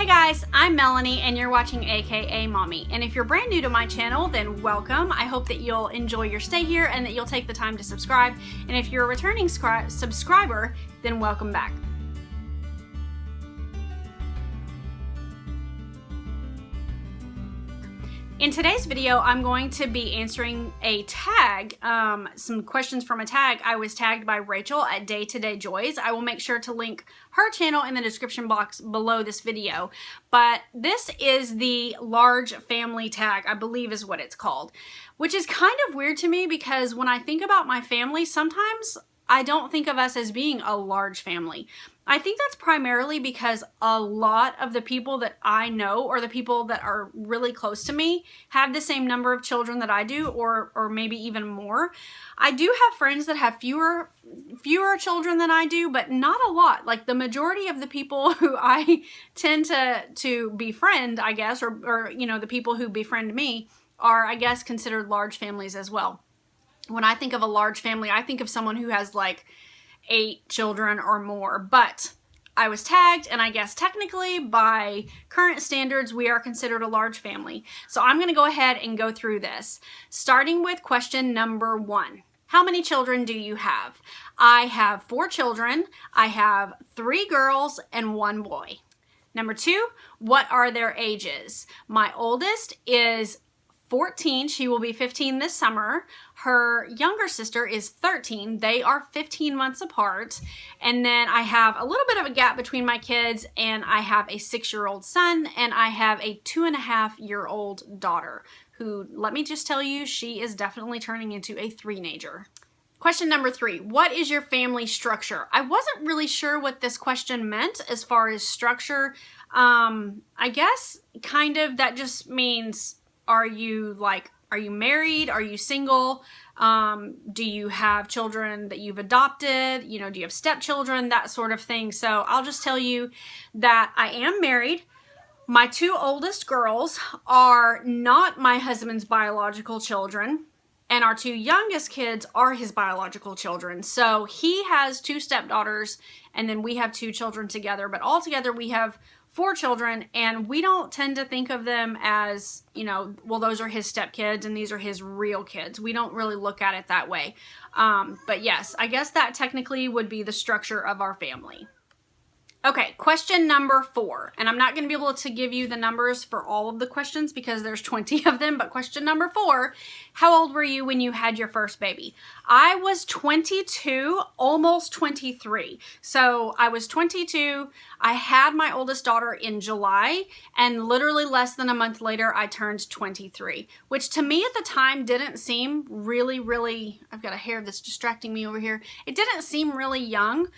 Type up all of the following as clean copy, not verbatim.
Hey guys, I'm Melanie and you're watching akaMommy. And if you're brand new to my channel, then welcome. I hope that you'll enjoy your stay here and that you'll take the time to subscribe. And if you're a returning subscriber, then welcome back. In today's video, I'm going to be answering a tag, some questions from a tag. I was tagged by Rachel at Day to Day Joys. I will make sure to link her channel in the description box below this video. But this is the large family tag, I believe is what it's called, which is kind of weird to me because when I think about my family, sometimes I don't think of us as being a large family. I think that's primarily because a lot of the people that I know or the people that are really close to me have the same number of children that I do, or maybe even more. I do have friends that have fewer children than I do, but not a lot. Like the majority of the people who I tend to befriend, I guess, or you know, the people who befriend me are, I guess, considered large families as well. When I think of a large family, I think of someone who has like 8 children or more, but I was tagged, and I guess technically by current standards we are considered a large family. So I'm going to go ahead and go through this, starting with question number 1. How many children do you have? I have 4 children. I have 3 girls and 1 boy. Number 2, what are their ages? My oldest is 14. She will be 15 this summer. Her younger sister is 13. They are 15 months apart. And then I have a little bit of a gap between my kids, and I have a 6-year-old son, and I have a 2.5-year-old daughter who, let me just tell you, she is definitely turning into a 3-nager. Question number 3, what is your family structure? I wasn't really sure what this question meant as far as structure. I guess kind of that just means, are you married? Are you single? Do you have children that you've adopted? You know, do you have stepchildren? That sort of thing. So I'll just tell you that I am married. My 2 oldest girls are not my husband's biological children, and our 2 youngest kids are his biological children. So he has 2 stepdaughters, and then we have 2 children together, but altogether we have 4 children, and we don't tend to think of them as, you know, well, those are his stepkids and these are his real kids. We don't really look at it that way. But yes, I guess that technically would be the structure of our family. Okay, question number 4, and I'm not going to be able to give you the numbers for all of the questions because there's 20 of them, but question number 4, how old were you when you had your first baby? I was 22, almost 23. So I was 22, I had my oldest daughter in July, and literally less than a month later, I turned 23, which to me at the time didn't seem really, I've got a hair that's distracting me over here. It didn't seem really young.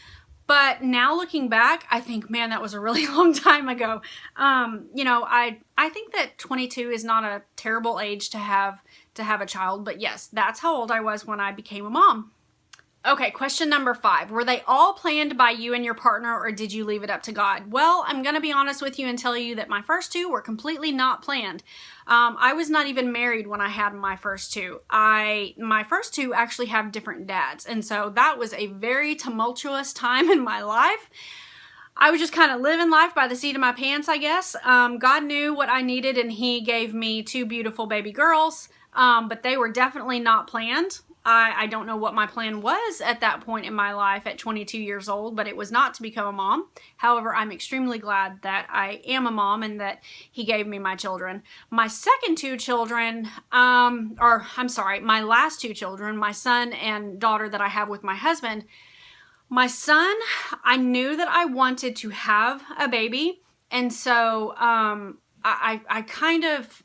But now looking back, I think, man, that was a really long time ago. You know, I think that 22 is not a terrible age to have a child. But yes, that's how old I was when I became a mom. Okay, question number 5. Were they all planned by you and your partner, or did you leave it up to God? Well, I'm going to be honest with you and tell you that my first 2 were completely not planned. I was not even married when I had my first 2. My first 2 actually have different dads, and so that was a very tumultuous time in my life. I was just kind of living life by the seat of my pants, I guess. God knew what I needed, and He gave me 2 beautiful baby girls, but they were definitely not planned. I don't know what my plan was at that point in my life at 22 years old, but it was not to become a mom. However, I'm extremely glad that I am a mom and that He gave me my children. My second 2 children, my last 2 children, my son and daughter that I have with my husband. My son, I knew that I wanted to have a baby, and so I kind of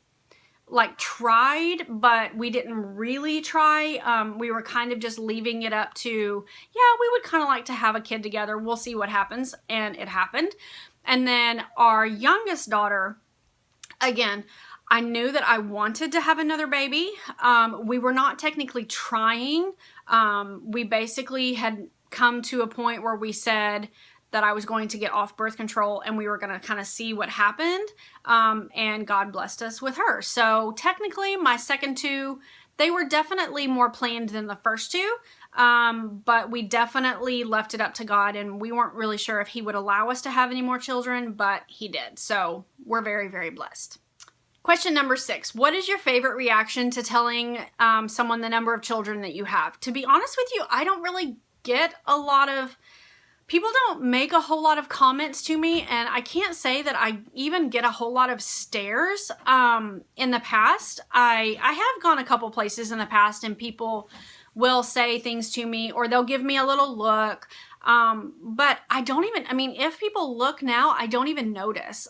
like tried, but we didn't really try. We were kind of just leaving it up to, yeah, we would kind of like to have a kid together. We'll see what happens. And it happened. And then our youngest daughter, again, I knew that I wanted to have another baby. We were not technically trying. We basically had come to a point where we said that I was going to get off birth control and we were going to kind of see what happened. And God blessed us with her. So technically my second 2, they were definitely more planned than the first 2. But we definitely left it up to God, and we weren't really sure if he would allow us to have any more children, but he did. So we're very, very blessed. Question number 6. What is your favorite reaction to telling someone the number of children that you have? To be honest with you, I don't really get a lot of... People don't make a whole lot of comments to me, and I can't say that I even get a whole lot of stares. In the past, I have gone a couple places in the past, and people will say things to me, or they'll give me a little look. But I don't even, I mean, if people look now, I don't even notice.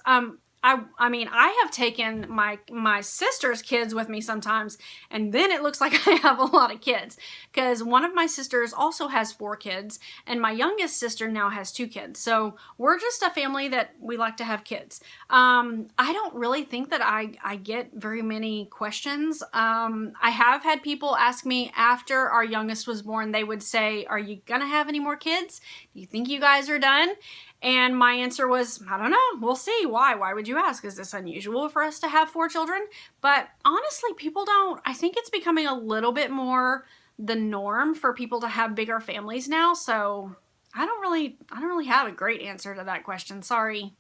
I mean, I have taken my sister's kids with me sometimes, and then it looks like I have a lot of kids, because one of my sisters also has 4 kids, and my youngest sister now has 2 kids. So we're just a family that we like to have kids. I don't really think that I get very many questions. I have had people ask me after our youngest was born. They would say, "Are you gonna have any more kids? Do you think you guys are done?" And my answer was, I don't know. We'll see. Why? Why would you ask? Is this unusual for us to have 4 children? But honestly, people don't. I think it's becoming a little bit more the norm for people to have bigger families now. So I don't really have a great answer to that question. Sorry.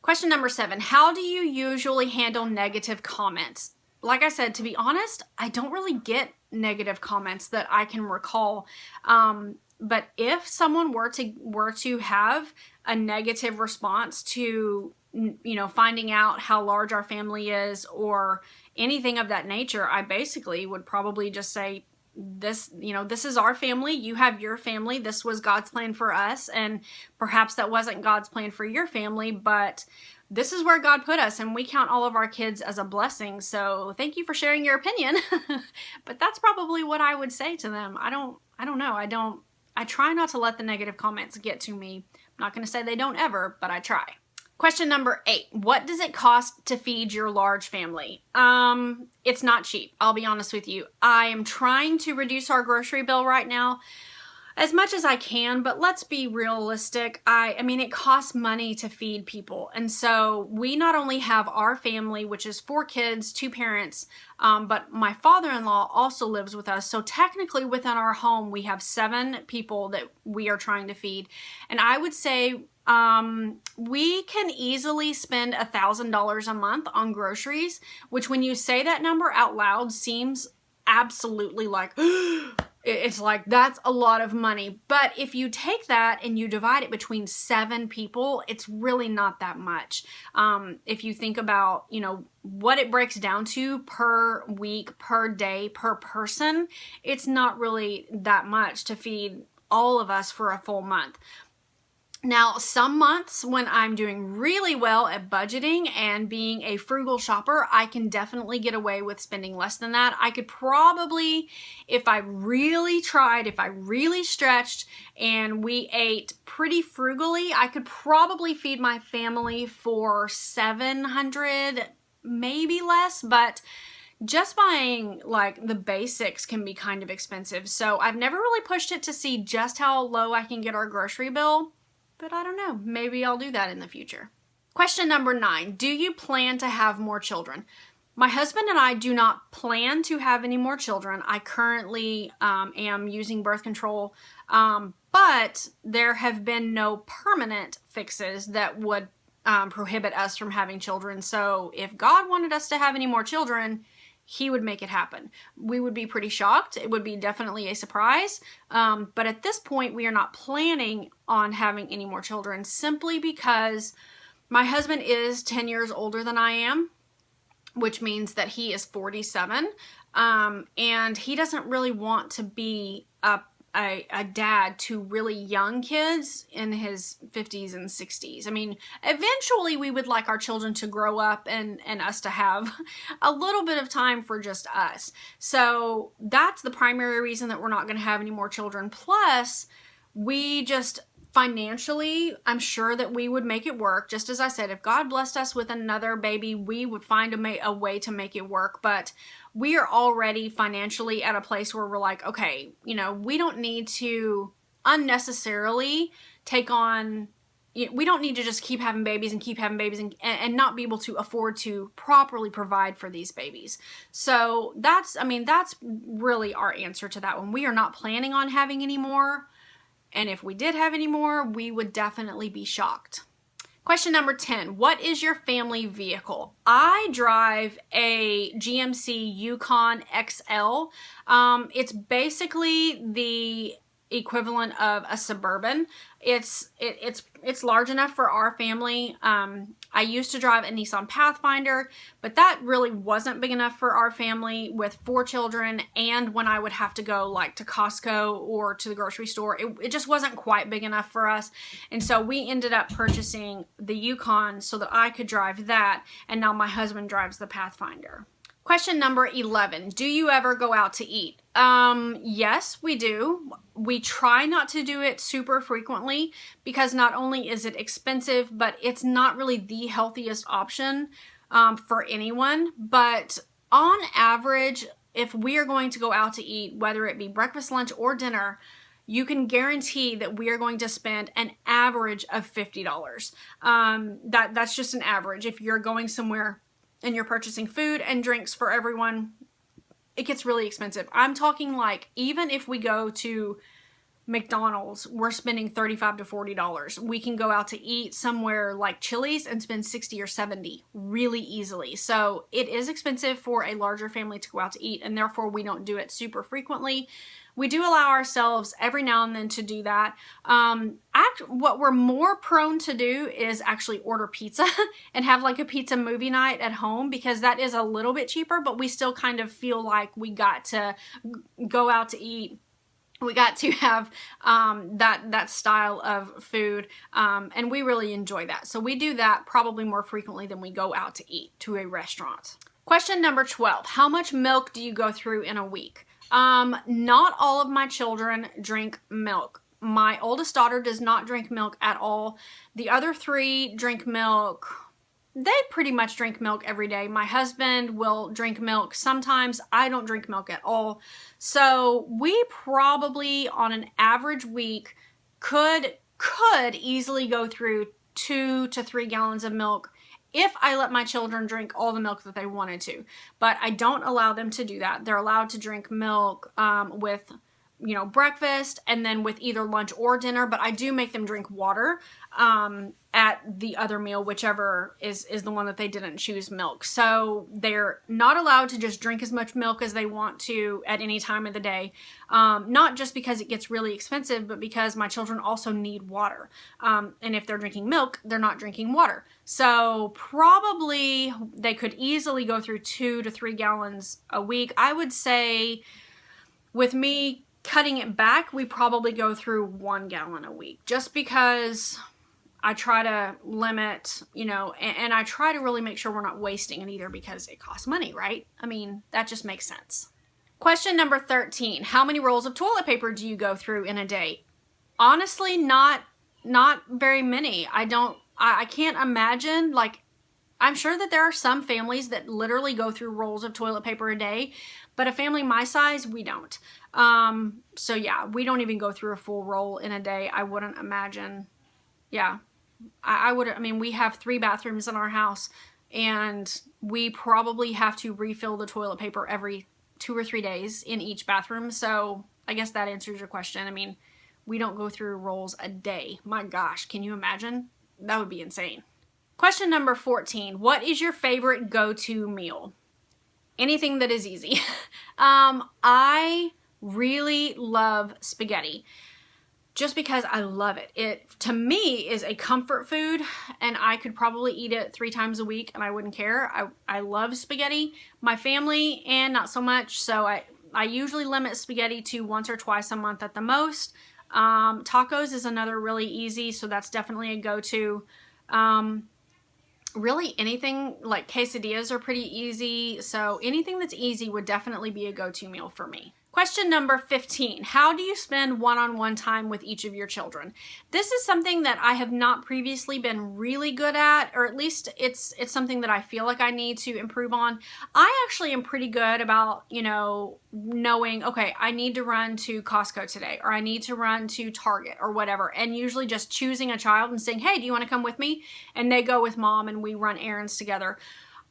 Question number 7. How do you usually handle negative comments? Like I said, to be honest, I don't really get negative comments that I can recall. But if someone were to have a negative response to, you know, finding out how large our family is or anything of that nature, I basically would probably just say, this, you know, this is our family. You have your family. This was God's plan for us. And perhaps that wasn't God's plan for your family, but this is where God put us, and we count all of our kids as a blessing. So thank you for sharing your opinion. But that's probably what I would say to them. I don't know. I try not to let the negative comments get to me. I'm not going to say they don't ever, but I try. Question number 8. What does it cost to feed your large family? It's not cheap. I'll be honest with you. I am trying to reduce our grocery bill right now as much as I can, but let's be realistic. I mean, it costs money to feed people. And so we not only have our family, which is 4 kids, 2 parents, but my father-in-law also lives with us. So technically within our home, we have 7 people that we are trying to feed. And I would say we can easily spend $1,000 a month on groceries, which when you say that number out loud seems absolutely like... It's like, that's a lot of money. But if you take that and you divide it between 7 people, it's really not that much. If you think about, you know, what it breaks down to per week, per day, per person, it's not really that much to feed all of us for a full month. Now, some months when I'm doing really well at budgeting and being a frugal shopper, I can definitely get away with spending less than that. I could probably, if I really tried, if I really stretched and we ate pretty frugally, I could probably feed my family for $700, maybe less, but just buying like the basics can be kind of expensive. So I've never really pushed it to see just how low I can get our grocery bill. But I don't know, maybe I'll do that in the future. Question number 9, do you plan to have more children? My husband and I do not plan to have any more children. I currently am using birth control, but there have been no permanent fixes that would prohibit us from having children. So if God wanted us to have any more children, He would make it happen. We would be pretty shocked. It would be definitely a surprise. But at this point, we are not planning on having any more children simply because my husband is 10 years older than I am, which means that he is 47. And he doesn't really want to be a dad to really young kids in his 50s and 60s. I mean, eventually we would like our children to grow up and us to have a little bit of time for just us. So that's the primary reason that we're not going to have any more children. Plus, we just financially, I'm sure that we would make it work. Just as I said, if God blessed us with another baby, we would find a way to make it work. But we are already financially at a place where we're like, okay, you know, we don't need to unnecessarily take on we don't need to just keep having babies and not be able to afford to properly provide for these babies. So that's really our answer to that one. We are not planning on having any more. And if we did have any more, we would definitely be shocked. Question number 10, what is your family vehicle? I drive a GMC Yukon XL. It's basically the equivalent of a Suburban. It's large enough for our family. I used to drive a Nissan Pathfinder, but that really wasn't big enough for our family with 4 children, and when I would have to go like to Costco or to the grocery store, it just wasn't quite big enough for us. And so we ended up purchasing the Yukon so that I could drive that, and now my husband drives the Pathfinder. Question number 11, do you ever go out to eat? Yes, we do. We try not to do it super frequently because not only is it expensive, but it's not really the healthiest option for anyone. But on average, if we are going to go out to eat, whether it be breakfast, lunch, or dinner, you can guarantee that we are going to spend an average of $50. That's just an average. If you're going somewhere and you're purchasing food and drinks for everyone, it gets really expensive. I'm talking like, even if we go to McDonald's, we're spending $35 to $40. We can go out to eat somewhere like Chili's and spend $60 or $70 really easily. So it is expensive for a larger family to go out to eat, and therefore we don't do it super frequently. We do allow ourselves every now and then to do that. What we're more prone to do is actually order pizza and have like a pizza movie night at home, because that is a little bit cheaper, but we still kind of feel like we got to go out to eat. We got to have that style of food, and we really enjoy that. So we do that probably more frequently than we go out to eat to a restaurant. Question number 12, how much milk do you go through in a week? Not all of my children drink milk. My oldest daughter does not drink milk at all. The other 3 drink milk. They pretty much drink milk every day. My husband will drink milk sometimes. I don't drink milk at all. So we probably on an average week could easily go through 2 to 3 gallons of milk if I let my children drink all the milk that they wanted to. But I don't allow them to do that. They're allowed to drink milk with, breakfast and then with either lunch or dinner. But I do make them drink water at the other meal, whichever is the one that they didn't choose milk. So they're not allowed to just drink as much milk as they want to at any time of the day. Not just because it gets really expensive, but because my children also need water. And if they're drinking milk, they're not drinking water. So probably they could easily go through 2 to 3 gallons a week. I would say with me cutting it back, we probably go through 1 gallon a week, just because I try to limit, and I try to really make sure we're not wasting it either, because it costs money, right? I mean, that just makes sense. Question number 13, how many rolls of toilet paper do you go through in a day? Honestly, not very many. I can't imagine, like, I'm sure that there are some families that literally go through rolls of toilet paper a day, but a family my size, we don't. So yeah, we don't even go through a full roll in a day. I wouldn't imagine. Yeah, we have 3 bathrooms in our house, and we probably have to refill the toilet paper every 2 or 3 days in each bathroom. So I guess that answers your question. We don't go through rolls a day. My gosh, can you imagine? That would be insane. Question number 14, what is your favorite go-to meal? Anything that is easy. I really love spaghetti, just because I love it. It, to me, is a comfort food, and I could probably eat it 3 times a week and I wouldn't care. I love spaghetti. My family, and not so much, so I usually limit spaghetti to once or twice a month at the most. Tacos is another really easy, so that's definitely a go-to. Really anything, like quesadillas are pretty easy, so anything that's easy would definitely be a go-to meal for me. Question number 15, how do you spend one-on-one time with each of your children? This is something that I have not previously been really good at, or at least it's something that I feel like I need to improve on. I actually am pretty good about, knowing, okay, I need to run to Costco today, or I need to run to Target or whatever, and usually just choosing a child and saying, hey, do you want to come with me? And they go with mom and we run errands together.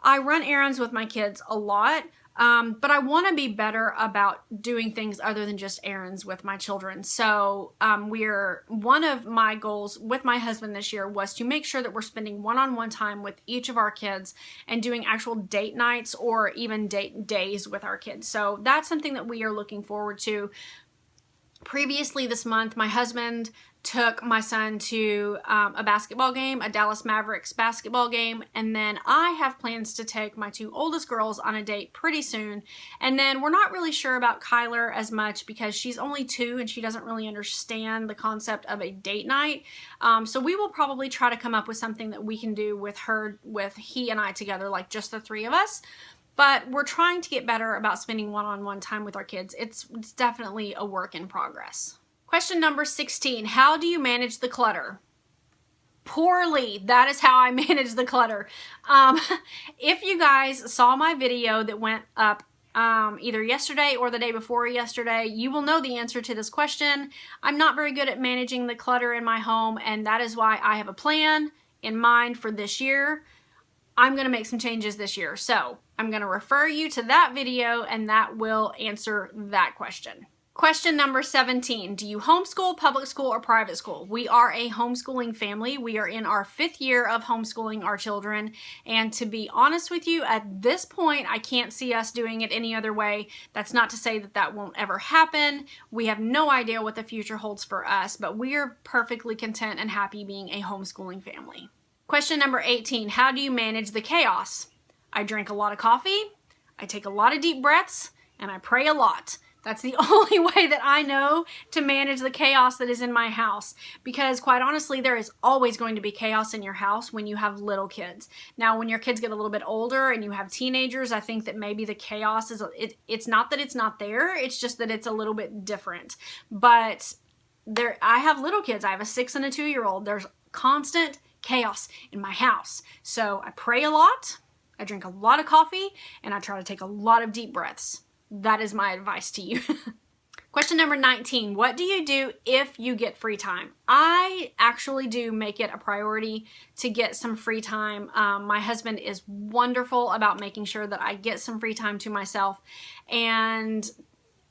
I run errands with my kids a lot. But I want to be better about doing things other than just errands with my children. So one of my goals with my husband this year was to make sure that we're spending one-on-one time with each of our kids and doing actual date nights or even date days with our kids. So that's something that we are looking forward to. Previously this month, my husband took my son to a basketball game, a Dallas Mavericks basketball game, and then I have plans to take my two oldest girls on a date pretty soon. And then we're not really sure about Kyler as much because she's only 2 and she doesn't really understand the concept of a date night. So we will probably try to come up with something that we can do with he and I together, like just the 3 of us. But we're trying to get better about spending one-on-one time with our kids. It's definitely a work in progress. Question number 16, how do you manage the clutter? Poorly. That is how I manage the clutter. If you guys saw my video that went up either yesterday or the day before yesterday, you will know the answer to this question. I'm not very good at managing the clutter in my home, and that is why I have a plan in mind for this year. I'm going to make some changes this year. So I'm going to refer you to that video and that will answer that question. Question number 17, do you homeschool, public school, or private school? We are a homeschooling family. We are in our 5th year of homeschooling our children. And to be honest with you, at this point, I can't see us doing it any other way. That's not to say that that won't ever happen. We have no idea what the future holds for us, but we are perfectly content and happy being a homeschooling family. Question number 18, how do you manage the chaos? I drink a lot of coffee, I take a lot of deep breaths, and I pray a lot. That's the only way that I know to manage the chaos that is in my house. Because quite honestly, there is always going to be chaos in your house when you have little kids. Now, when your kids get a little bit older and you have teenagers, I think that maybe the chaos is, it's not that it's not there, it's just that it's a little bit different. But I have little kids. I have a 6 and a 2-year-old. There's constant chaos in my house. So I pray a lot, I drink a lot of coffee, and I try to take a lot of deep breaths. That is my advice to you. Question number 19, what do you do if you get free time? I actually do make it a priority to get some free time. My husband is wonderful about making sure that I get some free time to myself. And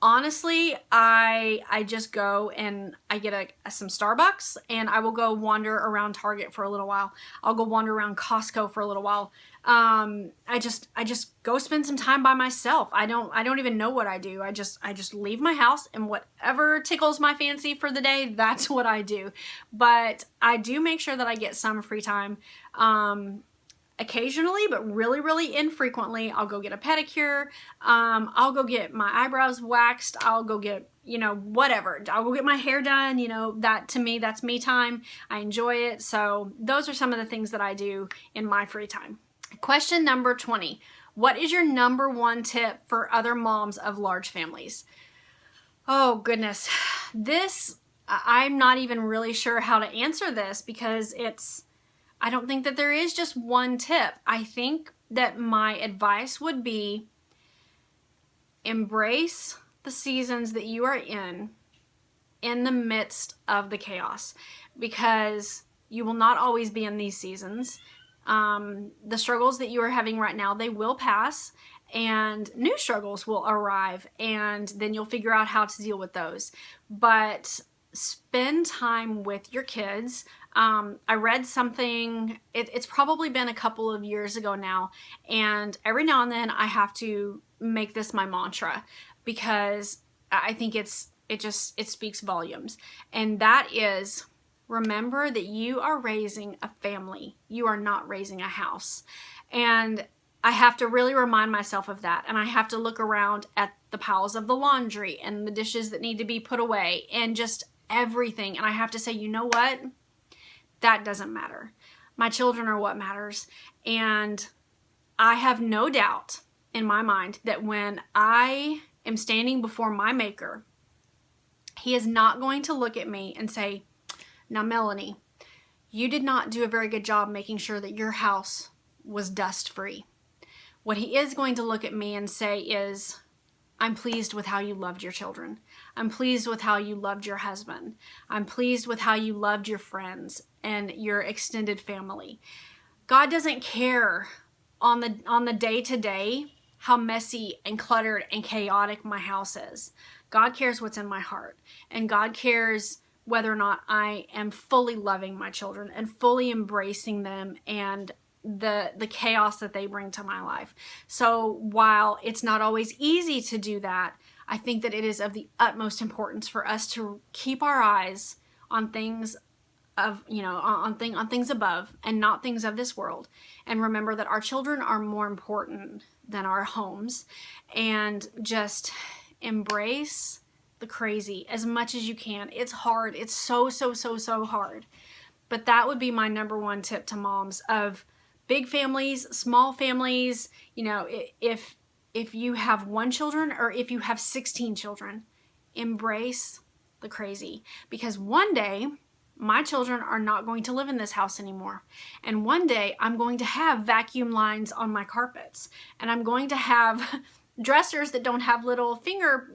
honestly, I just go and I get some Starbucks and I will go wander around Target for a little while. I'll go wander around Costco for a little while. I just go spend some time by myself. I don't even know what I do. I just leave my house and whatever tickles my fancy for the day, that's what I do. But I do make sure that I get some free time. Occasionally, but really, really infrequently, I'll go get a pedicure. I'll go get my eyebrows waxed. I'll go get, whatever. I'll go get my hair done. That to me, that's me time. I enjoy it. So those are some of the things that I do in my free time. Question number 20. What is your number 1 tip for other moms of large families? Oh, goodness. I'm not even really sure how to answer this because I don't think that there is just one tip. I think that my advice would be embrace the seasons that you are in the midst of the chaos, because you will not always be in these seasons. The struggles that you are having right now, they will pass and new struggles will arrive and then you'll figure out how to deal with those. But spend time with your kids. I read something, it's probably been a couple of years ago now, and every now and then I have to make this my mantra because I think it speaks volumes. And that is, remember that you are raising a family. You are not raising a house. And I have to really remind myself of that. And I have to look around at the piles of the laundry and the dishes that need to be put away and just everything. And I have to say, you know what? That doesn't matter. My children are what matters. And I have no doubt in my mind that when I am standing before my Maker, He is not going to look at me and say, now Melony, you did not do a very good job making sure that your house was dust free. What He is going to look at me and say is, I'm pleased with how you loved your children. I'm pleased with how you loved your husband. I'm pleased with how you loved your friends and your extended family. God doesn't care on the day-to-day how messy and cluttered and chaotic my house is. God cares what's in my heart, and God cares whether or not I am fully loving my children and fully embracing them and the chaos that they bring to my life. So while it's not always easy to do that, I think that it is of the utmost importance for us to keep our eyes on things of, on things above and not things of this world, and remember that our children are more important than our homes, and just embrace the crazy as much as you can. It's hard. It's so hard. But that would be my number one tip to moms of big families, small families. If you have 1 child or if you have 16 children, embrace the crazy, because one day my children are not going to live in this house anymore. And one day I'm going to have vacuum lines on my carpets, and I'm going to have dressers that don't have little finger,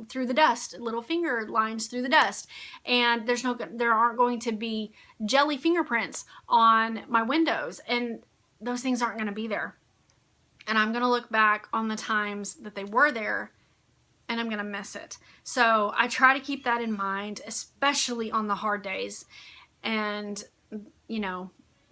through the dust, little finger lines through the dust. And there aren't going to be jelly fingerprints on my windows, and those things aren't going to be there. And I'm going to look back on the times that they were there, and I'm going to miss it. So I try to keep that in mind, especially on the hard days. And,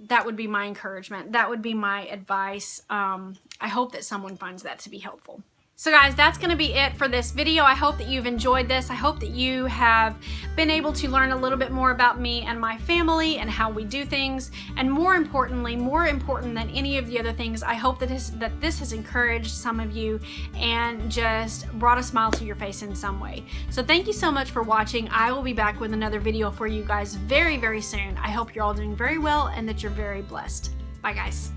that would be my encouragement. That would be my advice. I hope that someone finds that to be helpful. So guys, that's going to be it for this video. I hope that you've enjoyed this. I hope that you have been able to learn a little bit more about me and my family and how we do things. And more importantly, more important than any of the other things, I hope that this has encouraged some of you and just brought a smile to your face in some way. So thank you so much for watching. I will be back with another video for you guys very soon. I hope you're all doing very well and that you're very blessed. Bye guys.